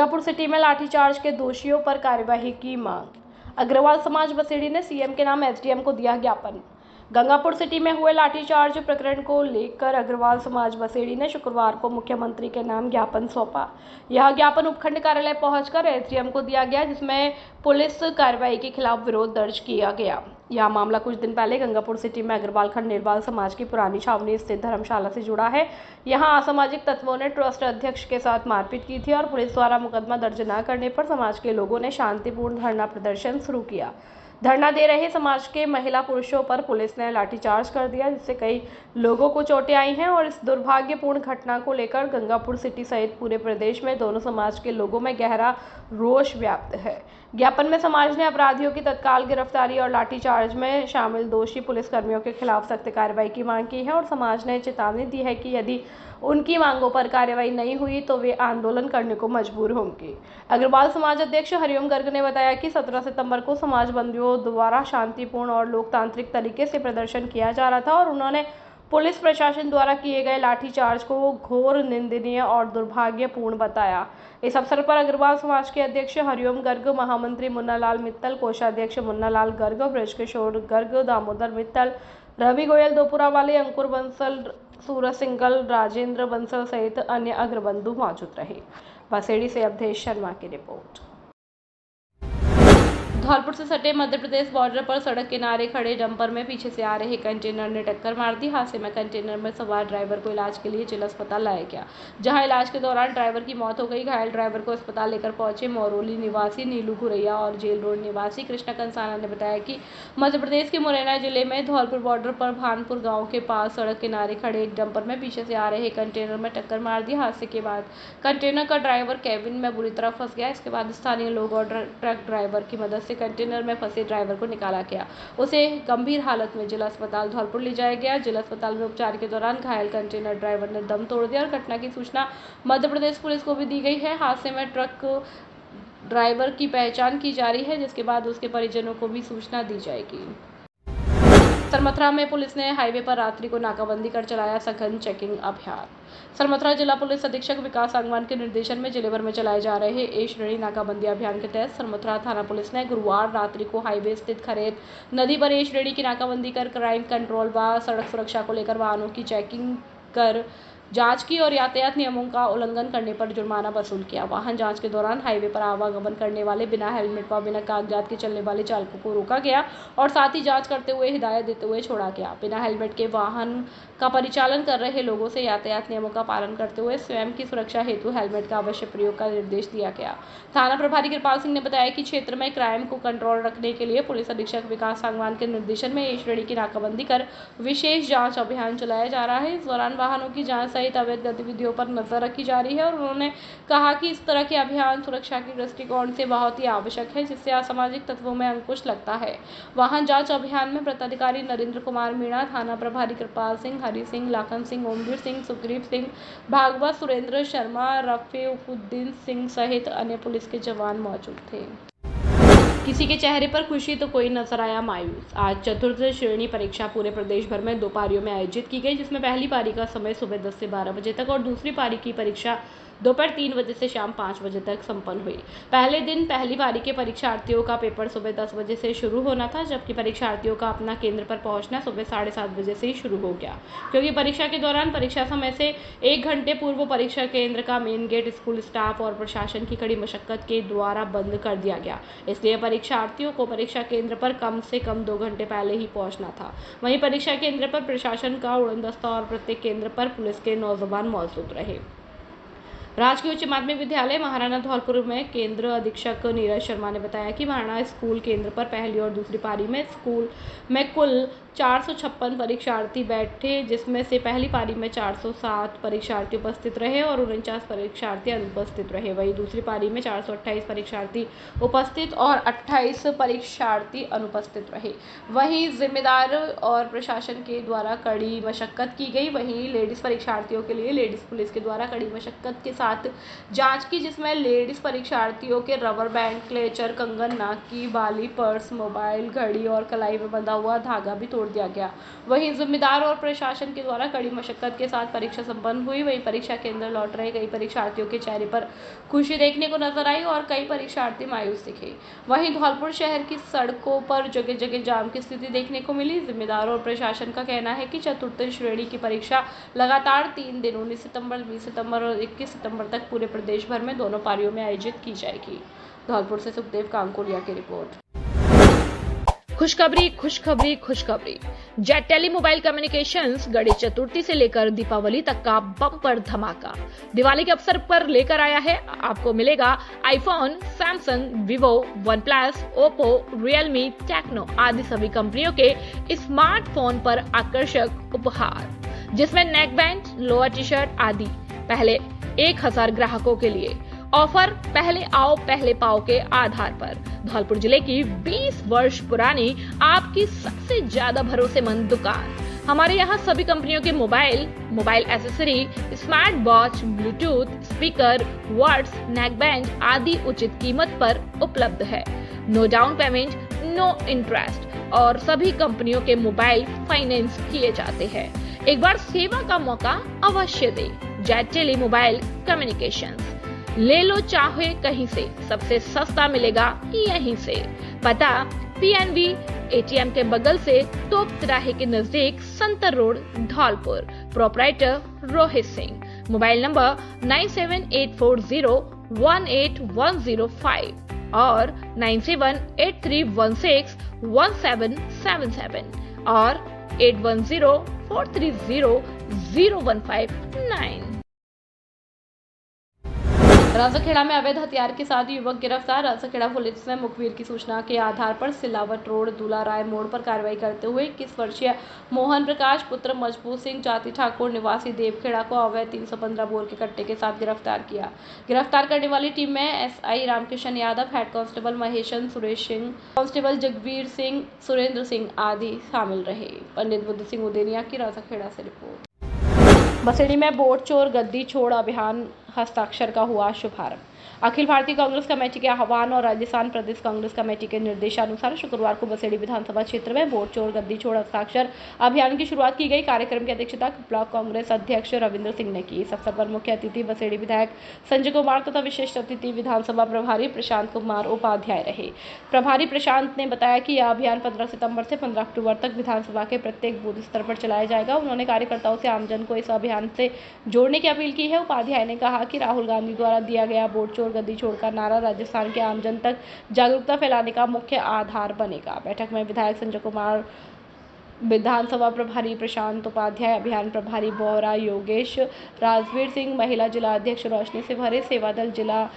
Gangapur city में लाठीचार्ज के दोषियों पर कार्यवाही की मांग। अग्रवाल समाज बसेड़ी ने सीएम के नाम एसडीएम को दिया ज्ञापन। गंगापुर सिटी में हुए लाठीचार्ज प्रकरण को लेकर अग्रवाल समाज बसेड़ी ने शुक्रवार को मुख्यमंत्री के नाम ज्ञापन सौंपा। यह ज्ञापन उपखंड कार्यालय पहुंचकर एसडीएम को दिया गया, जिसमें पुलिस कार्रवाई के खिलाफ विरोध दर्ज किया गया। यह मामला कुछ दिन पहले गंगापुर सिटी में अग्रवाल खंड निर्वाल समाज की पुरानी छावनी स्थित धर्मशाला से जुड़ा है। यहां असामाजिक तत्वों ने ट्रस्ट अध्यक्ष के साथ मारपीट की थी और पुलिस द्वारा मुकदमा दर्ज न करने पर समाज के लोगों ने शांतिपूर्ण धरना प्रदर्शन शुरू किया। धरना दे रहे समाज के महिला पुरुषों पर पुलिस ने लाठीचार्ज कर दिया, जिससे कई लोगों को चोटें आई हैं और इस दुर्भाग्यपूर्ण घटना को लेकर गंगापुर सिटी सहित पूरे प्रदेश में दोनों समाज के लोगों में गहरा रोष व्याप्त है। ज्ञापन में समाज ने अपराधियों की तत्काल गिरफ्तारी और लाठीचार्ज में शामिल दोषी पुलिसकर्मियों के खिलाफ सख्त कार्रवाई की मांग की है और समाज ने चेतावनी दी है कि यदि उनकी मांगों पर कार्रवाई नहीं हुई तो वे आंदोलन करने को मजबूर होंगे। अग्रवाल समाज अध्यक्ष हरिओम गर्ग ने बताया कि 17 सितंबर को समाज बंदियों द्वारा शांतिपूर्ण और लोकतांत्रिक तरीके से प्रदर्शन किया जा रहा था और उन्होंने पुलिस प्रशासन द्वारा किए गए लाठीचार्ज को घोर निंदनीय और दुर्भाग्यपूर्ण बताया। इस अवसर पर अग्रवाल समाज के अध्यक्ष हरिओम गर्ग, महामंत्री मुन्नालाल मित्तल, कोषाध्यक्ष मुन्नालाल गर्ग, ब्रजकिशोर गर्ग, दामोदर मित्तल, रवि गोयल, दोपुरा वाले, अंकुर बंसल, सूरज सिंगल, राजेंद्र बंसल सहित अन्य अग्रबंधु मौजूद रहे। बसेड़ी से अवधेश शर्मा की रिपोर्ट। धौलपुर से सटे मध्य प्रदेश बॉर्डर पर सड़क किनारे खड़े डंपर में पीछे से आ रहे कंटेनर ने टक्कर मार दी। हादसे में कंटेनर में सवार ड्राइवर को इलाज के लिए जिला अस्पताल लाया गया, जहां इलाज के दौरान ड्राइवर की मौत हो गई। घायल ड्राइवर को अस्पताल लेकर पहुंचे मोरोली निवासी नीलू घुरैया और जेल रोड निवासी कृष्णा कंसाना ने बताया कि मध्य प्रदेश के मुरैना जिले में धौलपुर बॉर्डर पर भानपुर गाँव के पास सड़क किनारे खड़े एक डंपर में पीछे से आ रहे कंटेनर में टक्कर मार दी। हादसे के बाद कंटेनर का ड्राइवर कैबिन में बुरी तरह फंस गया। इसके बाद स्थानीय लोग और ट्रक ड्राइवर की मदद से कंटेनर में फंसे ड्राइवर को निकाला गया। उसे गंभीर हालत में जिला अस्पताल धौलपुर ले जाया गया। जिला अस्पताल में उपचार के दौरान घायल कंटेनर ड्राइवर ने दम तोड़ दिया और घटना की सूचना मध्य प्रदेश पुलिस को भी दी गई है। हादसे में ट्रक ड्राइवर की पहचान की जा रही है, जिसके बाद उसके परिजनों को भी सूचना दी जाएगी। सरमथरा में पुलिस ने हाईवे पर रात्रि को नाकाबंदी कर चलाया सघन चेकिंग अभियान। सरमथरा जिला पुलिस अधीक्षक विकास सांगवान के निर्देशन में जिले भर में चलाए जा रहे ए श्रेणी नाकाबंदी अभियान के तहत सरमथरा थाना पुलिस ने गुरुवार रात्रि को हाईवे स्थित खरेर नदी पर ए श्रेणी की नाकाबंदी कर क्राइम कंट्रोल व सड़क सुरक्षा को लेकर वाहनों की चेकिंग कर जांच की और यातायात नियमों का उल्लंघन करने पर जुर्माना वसूल किया। वाहन जांच के दौरान हाईवे पर आवागमन करने वाले बिना हेलमेट व बिना कागजात के चलने वाले चालकों को रोका गया और साथ ही जांच करते हुए हिदायत देते हुए छोड़ा गया। बिना हेलमेट के वाहन का परिचालन कर रहे लोगों से यातायात नियमों का पालन करते हुए स्वयं की सुरक्षा हेतु हेलमेट का अवश्य प्रयोग का निर्देश दिया गया। थाना प्रभारी कृपाल सिंह ने बताया कि क्षेत्र में क्राइम को कंट्रोल रखने के लिए पुलिस अधीक्षक विकास सांगवान के निर्देशन में ए श्रेणी की नाकाबंदी कर विशेष जाँच अभियान चलाया जा रहा है। इस दौरान वाहनों की जाँच सहित अवैध गतिविधियों पर नजर रखी जा रही है और उन्होंने कहा कि इस तरह के अभियान सुरक्षा के दृष्टिकोण से बहुत ही आवश्यक है, जिससे असामाजिक तत्वों में अंकुश लगता है। वाहन जांच अभियान में वृत्ताधिकारी नरेंद्र कुमार मीणा, थाना प्रभारी कृपाल सिंह, हरि सिंह, लाखन सिंह, ओमवीर सिंह, सुग्रीव सिंह भागवत, सुरेंद्र शर्मा, रफीउद्दीन सिंह सहित अन्य पुलिस के जवान मौजूद थे। किसी के चेहरे पर खुशी तो कोई नजर आया मायूस। आज चतुर्थ श्रेणी परीक्षा पूरे प्रदेश भर में 2 पारियों में आयोजित की गई, जिसमें पहली पारी का समय सुबह 10 से 12 बजे तक और दूसरी पारी की परीक्षा दोपहर 3 बजे से शाम 5 बजे तक संपन्न हुई। पहले दिन पहली पारी के परीक्षार्थियों का पेपर सुबह 10 बजे से शुरू होना था, जबकि परीक्षार्थियों का अपना केंद्र पर पहुंचना सुबह 7:30 बजे से ही शुरू हो गया, क्योंकि परीक्षा के दौरान परीक्षा समय से 1 घंटे पूर्व परीक्षा केंद्र का मेन गेट स्कूल स्टाफ और प्रशासन की कड़ी मशक्कत के द्वारा बंद कर दिया गया। इसलिए परीक्षार्थियों को परीक्षा केंद्र पर कम से कम 2 घंटे पहले ही पहुंचना था। वहीं परीक्षा केंद्र पर प्रशासन का उड़नदस्ता और प्रत्येक केंद्र पर पुलिस के नौजवान मौजूद रहे। राजकीय उच्च माध्यमिक विद्यालय महाराणा धौलपुर में केंद्र अधीक्षक नीरज शर्मा ने बताया कि महाराणा स्कूल केंद्र पर पहली और दूसरी पारी में स्कूल में कुल 456 परीक्षार्थी बैठे, जिसमें से पहली पारी में 407 परीक्षार्थी उपस्थित रहे और 49 परीक्षार्थी अनुपस्थित रहे। वहीं दूसरी पारी में 428 परीक्षार्थी उपस्थित और 28 परीक्षार्थी अनुपस्थित रहे। वहीं जिम्मेदार और प्रशासन के द्वारा कड़ी मशक्कत की गई। वहीं लेडीज परीक्षार्थियों के लिए लेडीज पुलिस के द्वारा कड़ी मशक्कत के साथ साथ जांच की, जिसमें लेडीज परीक्षार्थियों के रबर बैंड, क्लेचर, कंगन, नाक की बाली, पर्स, मोबाइल, घड़ी और कलाई में बंधा हुआ धागा भी तोड़ दिया गया। वहीं जिम्मेदार और प्रशासन के द्वारा कड़ी मशक्कत के साथ परीक्षा संपन्न हुई। वहीं परीक्षा केंद्र लौट रहे कई परीक्षार्थियों के चेहरे पर खुशी देखने को नजर आई और कई परीक्षार्थी मायूस दिखे। वहीं धौलपुर शहर की सड़कों पर जगह जगह जाम की स्थिति देखने को मिली। जिम्मेदार और प्रशासन का कहना है कि चतुर्थ श्रेणी की परीक्षा लगातार 3 दिन 19 सितंबर, 20 सितंबर और 21 सितंबर तक पूरे प्रदेश भर में दोनों पारियों में आयोजित की जाएगी। धौलपुर से सुखदेव कांकोलिया की रिपोर्ट। खुशखबरी खुशखबरी खुशखबरी। Jet tele mobile communications Ganesh Chaturthi से लेकर दीपावली तक का बम्पर धमाका दिवाली के अवसर पर लेकर आया है। आपको मिलेगा iPhone, Samsung, Vivo, OnePlus, Oppo, Realme, Tecno आदि सभी कंपनियों के स्मार्टफोन पर आकर्षक उपहार, जिसमें neck band, lower T shirt आदि। पहले 1000 ग्राहकों के लिए ऑफर पहले आओ पहले पाओ के आधार पर। धौलपुर जिले की 20 वर्ष पुरानी आपकी सबसे ज्यादा भरोसेमंद दुकान। हमारे यहाँ सभी कंपनियों के mobile accessory, smart watch, bluetooth, speaker, words, neck band आदि उचित कीमत पर उपलब्ध है। No down payment, no interest और सभी कंपनियों के मोबाइल फाइनेंस किए जाते हैं। एक बार सेवा का मौका अवश्य दे। जेट टेली मोबाइल कम्युनिकेशंस, ले लो चाहे कहीं से, सबसे सस्ता मिलेगा यहीं से। पता PNV ATM के बगल से तोप तिराहे के नजदीक, Santar road, Dholpur. Proprietor Rohit Singh. Mobile number 9784018105 और 9783161777 और 8104300159। राजाखेड़ा में अवैध हथियार के साथ युवक गिरफ्तार। राजाखेड़ा पुलिस ने मुखबिर की सूचना के आधार पर सिलावट रोड, दूल्हा राय मोड़ पर कार्रवाई करते हुए 21 वर्षीय मोहन प्रकाश पुत्र मजबूत सिंह जाति ठाकुर निवासी देवखेड़ा को अवैध 315 बोर के कट्टे के साथ गिरफ्तार किया। गिरफ्तार करने वाली टीम में SI Ramkishan Yadav, head constable Maheshan, Suresh Singh, constable Jagveer Singh, Surendra Singh आदि शामिल रहे। पंडित बुद्ध सिंह उदेनिया की राजाखेड़ा से रिपोर्ट। बसेड़ी में वोट चोर गद्दी छोड़ अभियान हस्ताक्षर का हुआ शुभारंभ। अखिल भारतीय कांग्रेस कमेटी के आह्वान और राजस्थान प्रदेश कांग्रेस कमेटी के निर्देशानुसार शुक्रवार को बसेड़ी विधानसभा क्षेत्र में वोट चोर गद्दी छोड़ हस्ताक्षर अभियान की शुरुआत की गई। कार्यक्रम की अध्यक्षता ब्लॉक कांग्रेस अध्यक्ष रविंद्र सिंह ने की। इस अवसर पर मुख्य अतिथि बसेड़ी विधायक संजय कुमार तथा विशिष्ट अतिथि विधानसभा प्रभारी प्रशांत कुमार उपाध्याय रहे। प्रभारी प्रशांत ने बताया कि यह अभियान 15 सितंबर से 15 अक्टूबर तक विधानसभा के प्रत्येक बूथ स्तर पर चलाया जाएगा। उन्होंने कार्यकर्ताओं से आमजन को इस अभियान से जोड़ने की अपील की है। उपाध्याय ने कहा कि राहुल गांधी द्वारा दिया गया वोट चोर गद्दी छोड़ का नारा राजस्थान के आमजन तक जागरूकता फैलाने का मुख्य आधार बनेगा। बैठक में विधायक संजय कुमार, विधानसभा प्रभारी प्रशांत उपाध्याय, अभियान प्रभारी बोहरा योगेश, राजवीर सिंह, महिला जिला अध्यक्ष रोशनी से भरे, सेवादल जिला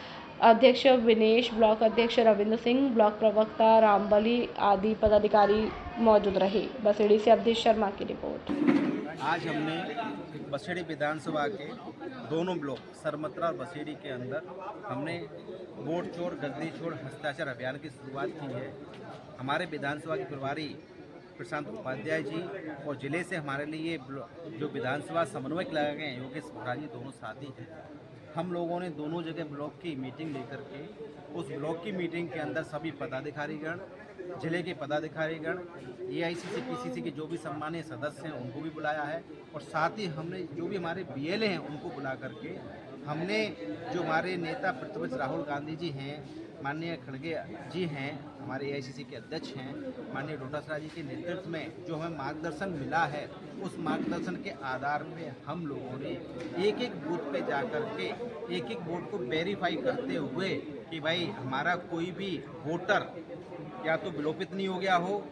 अध्यक्ष विनेश, ब्लॉक अध्यक्ष रविंद्र सिंह, ब्लॉक प्रवक्ता रामबली आदि पदाधिकारी मौजूद रहे। बसेड़ी से अवधेश शर्मा की रिपोर्ट। आज हमने बसेड़ी विधानसभा के दोनों ब्लॉक सरमत्रा और बसेड़ी के अंदर हमने वोट चोर गद्दी छोड़ हस्ताक्षर अभियान की शुरुआत की है। हमारे विधानसभा के प्रभारी प्रशांत उपाध्याय जी और जिले से हमारे लिए जो विधानसभा समन्वयक लगाए गए हैं योगेश भोरा जी, दोनों साथी हैं। हम लोगों ने दोनों जगह ब्लॉक की मीटिंग लेकर के उस ब्लॉक की मीटिंग के अंदर सभी पदाधिकारीगण, जिले के पदाधिकारीगण, AICC PCC के जो भी सम्मानीय सदस्य हैं उनको भी बुलाया है और साथ ही हमने जो भी हमारे BLA हैं उनको बुला करके हमने जो हमारे नेता प्रतिपक्ष राहुल गांधी जी हैं, माननीय खड़गे जी हैं, हमारे AICC के अध्यक्ष हैं, माननीय डोटासरा जी के नेतृत्व में जो हमें मार्गदर्शन मिला है उस मार्गदर्शन के आधार पे हम लोगों ने एक एक बूथ पे जा कर के एक एक वोट को वेरीफाई करते हुए कि भाई हमारा कोई भी वोटर या तो विलोपित नहीं हो गया हो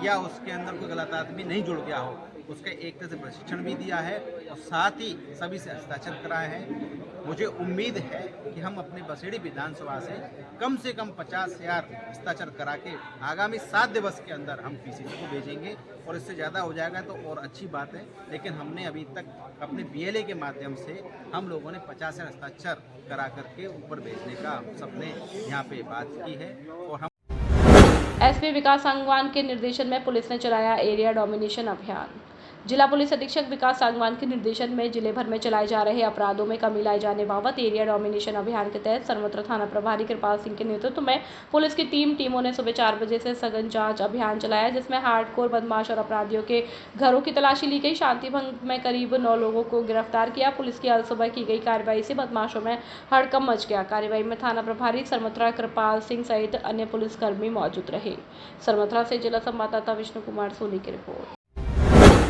या उसके अंदर कोई गलत आदमी नहीं जुड़ गया हो, उसका एक तरह से प्रशिक्षण भी दिया है और साथ ही सभी से हस्ताक्षर कराए हैं। मुझे उम्मीद है कि हम अपने बसेड़ी विधानसभा से कम 50,000 हस्ताक्षर करा के आगामी 7 दिवस के अंदर हम PCC को भेजेंगे और इससे ज़्यादा हो जाएगा तो और अच्छी बात है। लेकिन हमने अभी तक अपने BLA के माध्यम से हम लोगों ने 50,000 हस्ताक्षर करा करके ऊपर भेजने का सबने यहाँ पे बात की है। और हम SP विकास सांगवान के निर्देशन में पुलिस ने चलाया एरिया डोमिनेशन अभियान। जिला पुलिस अधीक्षक विकास सांगवान के निर्देशन में जिले भर में चलाए जा रहे अपराधों में कमी लाए जाने बाबत एरिया डोमिनेशन अभियान के तहत सर्वत्र थाना प्रभारी कृपाल सिंह के नेतृत्व में पुलिस की टीमों ने सुबह 4 बजे से सघन जांच अभियान चलाया, जिसमें हार्डकोर बदमाश और अपराधियों के घरों की तलाशी ली गई। शांति भंग में करीब 9 लोगों को गिरफ्तार किया। पुलिस की आज सुबह की गई कार्रवाई से बदमाशों में हड़कंप मच गया। कार्रवाई में थाना प्रभारी सरमथरा कृपाल सिंह सहित अन्य पुलिसकर्मी मौजूद रहे। सरमथरा से जिला संवाददाता विष्णु कुमार सोनी की रिपोर्ट।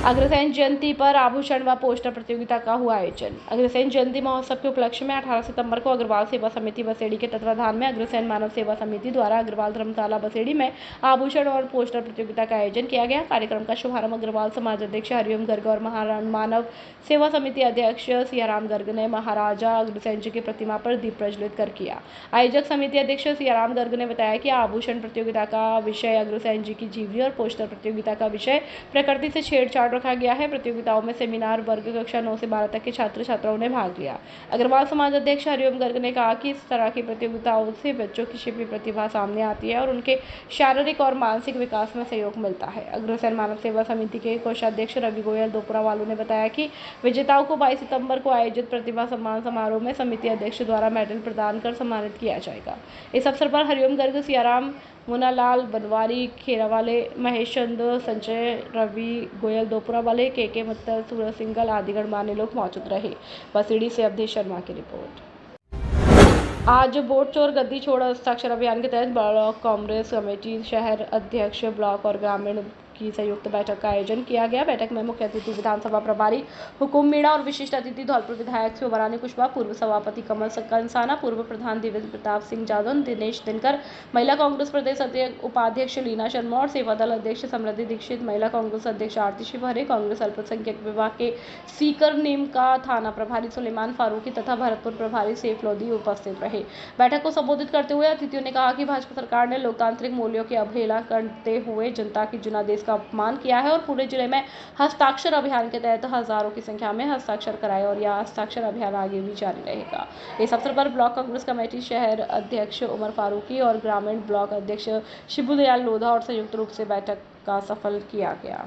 अग्रसेन जयंती पर आभूषण व पोस्टर प्रतियोगिता का हुआ आयोजन। अग्रसेन जयंती महोत्सव के उपलक्ष्य में 18 सितंबर को अग्रवाल सेवा समिति बसेड़ी के तत्वाधान में अग्रसेन मानव सेवा समिति द्वारा अग्रवाल धर्मशाला बसेड़ी में आभूषण और पोस्टर प्रतियोगिता का आयोजन किया गया। कार्यक्रम का शुभारंभ अग्रवाल समाज अध्यक्ष हरिओम गर्ग और मानव सेवा समिति अध्यक्ष सियाराम गर्ग ने महाराजा अग्रसेन जी की प्रतिमा पर दीप प्रज्वलित कर किया। आयोजक समिति अध्यक्ष सियाराम गर्ग ने बताया कि आभूषण प्रतियोगिता का विषय अग्रसेन जी की जीवनी और पोस्टर प्रतियोगिता का विषय प्रकृति से छेड़छाड़ रखा गया है। प्रतियोगिताओं में सेमिनार वर्ग कक्षा 9 से 12 तक के छात्र छात्राओं ने भाग लिया। अग्रवाल समाज अध्यक्ष हरिओम गर्ग ने कहा कि इस तरह की प्रतियोगिताओं से बच्चों की छिपी प्रतिभा सामने आती है और उनके शारीरिक और मानसिक विकास में सहयोग मिलता है। अग्रसेन मानव सेवा समिति के कोषाध्यक्ष रवि गोयल दोपुरा वालों ने बताया कि विजेताओं को 22 सितंबर को आयोजित प्रतिभा सम्मान समारोह में समिति अध्यक्ष द्वारा मेडल प्रदान कर सम्मानित किया जाएगा। इस अवसर पर हरिओम गर्ग, सियाराम, मुनालाल बनवारी, खेरावाले, महेश चंद, संजय, रवि गोयल दोपुरा वाले, के मित्तल, सूरज सिंगल आदि गणमान्य लोग मौजूद रहे। बसेड़ी से अवधेश शर्मा की रिपोर्ट। आज वोट चोर गद्दी छोड़ हस्ताक्षर अभियान के तहत ब्लॉक कांग्रेस कमेटी शहर अध्यक्ष ब्लॉक और ग्रामीण की संयुक्त बैठक का आयोजन किया गया। बैठक में मुख्य अतिथि विधानसभा प्रभारी हुकुम मीणा और विशिष्ट अतिथि धौलपुर विधायक शोभारानी कुशवाहा, पूर्व सभापति कमल कंसाना, पूर्व प्रधान देवेंद्र प्रताप सिंह जादव, दिनेश दिनकर, महिला कांग्रेस प्रदेश उपाध्यक्ष लीना शर्मा और सेवा दल अध्यक्ष समृद्धि दीक्षित, महिला कांग्रेस अध्यक्ष आरती शिवहरे, कांग्रेस अल्पसंख्यक विभाग के सीकर नीमका थाना प्रभारी सुलेमान फारूकी तथा भरतपुर प्रभारी सैफ लोधी उपस्थित रहे। बैठक को संबोधित करते हुए अतिथियों ने कहा कि भाजपा सरकार ने लोकतांत्रिक मूल्यों की अवहेलना करते हुए जनता की जनादेश का अपमान किया है और पूरे जिले में हस्ताक्षर अभियान के तहत हजारों की संख्या में हस्ताक्षर कराए और यह हस्ताक्षर अभियान आगे भी जारी रहेगा। इस अवसर पर ब्लॉक कांग्रेस कमेटी शहर अध्यक्ष उमर फारूकी और ग्रामीण ब्लॉक अध्यक्ष शिबुदयाल लोधा और संयुक्त रूप से बैठक का सफल किया गया।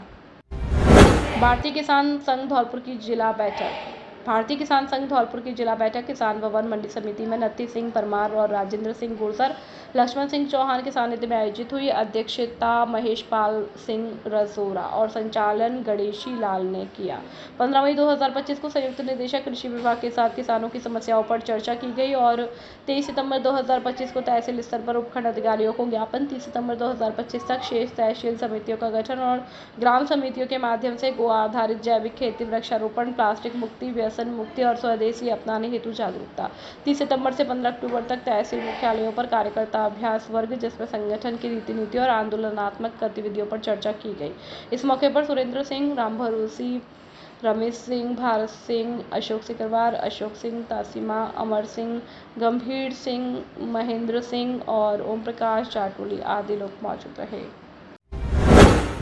भारतीय किसान संघ धौलपुर की जिला बैठक। भारतीय किसान संघ धौलपुर की जिला बैठक किसान भवन मंडी समिति में नत्ती सिंह परमार और राजेंद्र सिंह गुर्जर, लक्ष्मण सिंह चौहान के सानिध्य में आयोजित हुई। अध्यक्षता महेश पाल सिंह रजोरा और संचालन गणेशी लाल ने किया। 15 मई 2025 को संयुक्त निदेशक कृषि विभाग के साथ किसानों की समस्याओं पर चर्चा की गई और 23 सितंबर 2025 को तहसील स्तर पर उपखंड अधिकारियों को ज्ञापन, 30 सितंबर 2025 तक शेष तहसील समितियों का गठन और ग्राम समितियों के माध्यम से गो आधारित जैविक खेती, वृक्षारोपण, प्लास्टिक मुक्ति, व्यसन मुक्ति और स्वदेशी अपनाने हेतु जागरूकता। 30 सितंबर से 15 अक्टूबर तक तहसील मुख्यालयों पर कार्यकर्ता अभ्यास वर्ग, जिसमें संगठन की रीति नीति और आंदोलनात्मक गतिविधियों पर चर्चा की गई। इस मौके पर सुरेंद्र सिंह, राम भरोसी, रमेश सिंह, भारत सिंह, अशोक सिकरवार, अशोक सिंह, तासीमा, अमर सिंह, गंभीर सिंह, महेंद्र सिंह और ओम प्रकाश जाटोली आदि लोग मौजूद रहे।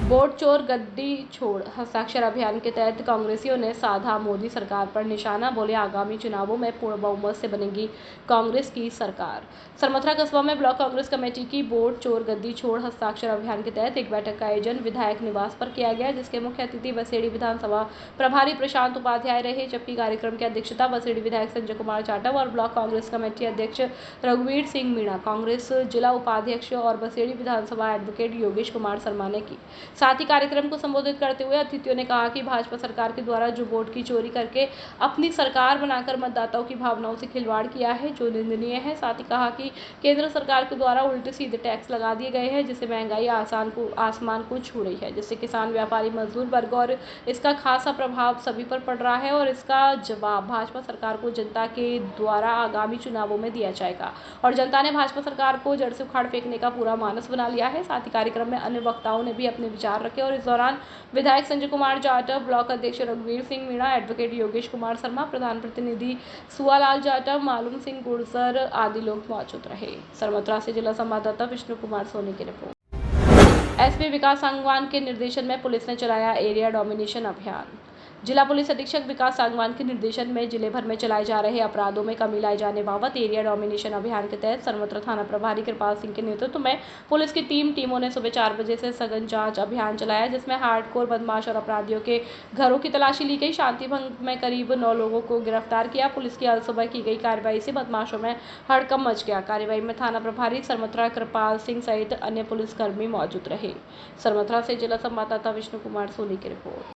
वोट चोर गद्दी छोड़ हस्ताक्षर अभियान के तहत कांग्रेसियों ने साधा मोदी सरकार पर निशाना, बोले आगामी चुनावों में पूर्ण बहुमत से बनेगी कांग्रेस की सरकार। सरमथरा कस्बा में ब्लॉक कांग्रेस कमेटी की वोट चोर गद्दी छोड़ हस्ताक्षर अभियान के तहत एक बैठक का आयोजन विधायक निवास पर किया गया, जिसके मुख्य अतिथि बसेड़ी विधानसभा प्रभारी प्रशांत उपाध्याय रहे, जबकि कार्यक्रम की अध्यक्षता बसेड़ी विधायक संजय कुमार जाटव और ब्लॉक कांग्रेस कमेटी अध्यक्ष रघुवीर सिंह मीणा, कांग्रेस जिला उपाध्यक्ष और बसेड़ी विधानसभा एडवोकेट योगेश कुमार शर्मा ने की। साथ ही कार्यक्रम को संबोधित करते हुए अतिथियों ने कहा कि भाजपा सरकार के द्वारा जो वोट की चोरी करके अपनी सरकार बनाकर मतदाताओं की भावनाओं से खिलवाड़ किया है, जो निंदनीय है। साथ ही कहा कि केंद्र सरकार के द्वारा उल्टे सीधे टैक्स लगा दिए गए हैं, जिससे महंगाई आसमान को छू रही है, जिससे किसान, व्यापारी, मजदूर वर्ग और इसका खासा प्रभाव सभी पर पड़ रहा है और इसका जवाब भाजपा सरकार को जनता के द्वारा आगामी चुनावों में दिया जाएगा और जनता ने भाजपा सरकार को जड़ से उखाड़ फेंकने का पूरा मानस बना लिया है। साथ ही कार्यक्रम में अन्य वक्ताओं ने भी अपने विचार रखे और इस दौरान विधायक संजय कुमार जाटव, ब्लॉक अध्यक्ष रघुवीर सिंह मीणा, एडवोकेट योगेश कुमार शर्मा, प्रधान प्रतिनिधि सुआलाल जाटव, मालूम सिंह गुर्जर आदि लोग मौजूद रहे। सरमथरा से जिला संवाददाता विष्णु कुमार सोनी की रिपोर्ट। एसपी विकास सांगवान के निर्देशन में पुलिस ने चलाया एरिया डोमिनेशन अभियान। जिला पुलिस अधीक्षक विकास सांगवान के निर्देशन में जिले भर में चलाए जा रहे अपराधों में कमी लाए जाने बाबत एरिया डोमिनेशन अभियान के तहत सर्वत्र थाना प्रभारी कृपाल सिंह के नेतृत्व में पुलिस की टीमों ने सुबह 4 बजे से सघन जांच अभियान चलाया, जिसमें हार्डकोर बदमाश और अपराधियों के घरों की तलाशी ली गई। शांति भंग में करीब 9 लोगों को गिरफ्तार किया। पुलिस की सुबह की गई कार्रवाई से बदमाशों में हड़कंप मच गया। कार्रवाई में थाना प्रभारी सरमथरा कृपाल सिंह सहित अन्य पुलिसकर्मी मौजूद रहे। सरमथरा से जिला संवाददाता विष्णु कुमार सोनी की रिपोर्ट।